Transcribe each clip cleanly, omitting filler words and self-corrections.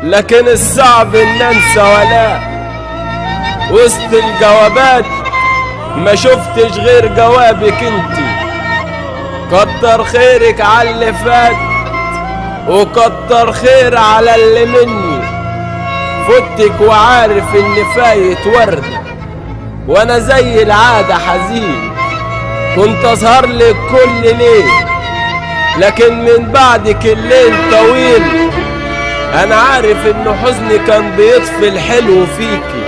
لكن الصعب ان انسى ولا وسط الجوابات ما شفتش غير جوابك انتي. كتر خيرك على اللي فات وكتر خير على اللي مني. فتك وعارف ان فايت وردة وانا زي العادة حزين. كنت اسهر لك كل ليل لكن من بعدك الليل طويل. انا عارف ان حزني كان بيطفي الحلو فيكي.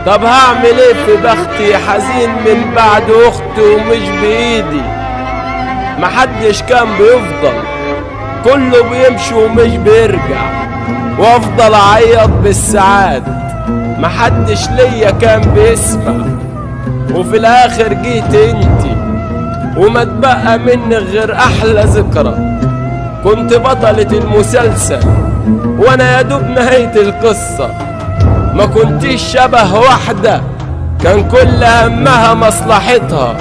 طب هعمل ايه في بختي حزين من بعد اختي ومش بايدي. محدش كان بيفضل كله بيمشي ومش بيرجع وافضل اعيط بالساعات. محدش ليا كان بيسمع وفي الاخر جيت انتي وما تبقى منك غير احلى ذكرى. كنت بطلة المسلسل وانا يا دوب نهاية القصة. ما كنتيش شبه واحدة كان كل همها مصلحتها.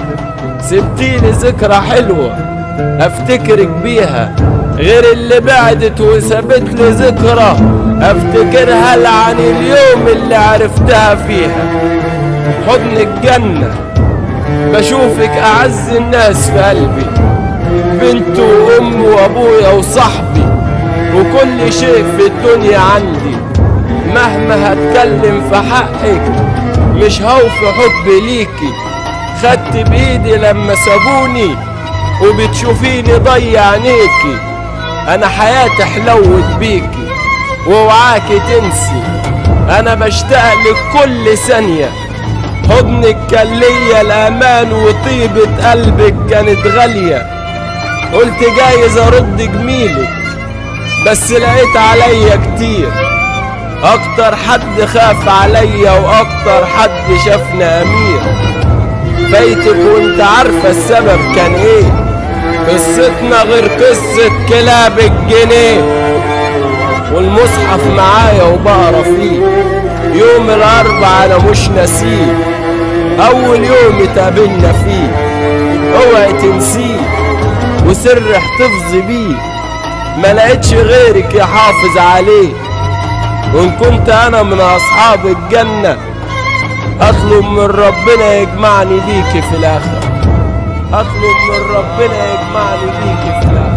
سبتيلي ذكرى حلوة افتكرك بيها غير اللي بعدت وسابتلي ذكرى افتكرها لعن اليوم اللي عرفتها فيها. حضنك جنة بشوفك اعز الناس في قلبي. بنت وام وابويا وصاحبي وكل شيء في الدنيا عندي. مهما هتكلم في حقك مش هوفي حبي ليكي. خدت بايدي لما سابوني وبتشوفيني ضيع عينيكي. انا حياتي حلوت بيكي واوعاكي تنسي انا بشتاق لك كل ثانية. حضنك كان ليا الامان وطيبة قلبك كانت غالية. قلت جايز ارد جميلك بس لقيت عليا كتير. اكتر حد خاف عليا واكتر حد شافني امير. فايتك وانت عارفة السبب كان ايه. قصتنا غير قصة كلاب الجنيه. والمصحف معايا وبقرا فيه يوم الاربع انا مش ناسيه. اول يوم اتقابلنا فيه اوعي تنسيه وسر احتفظي بيه. ما لقيتش غيرك يحافظ عليه. وان كنت انا من اصحاب الجنة اطلب من ربنا يجمعني بيكي في الاخرة. اطلب من ربنا يجمعني بيكي في الاخرة.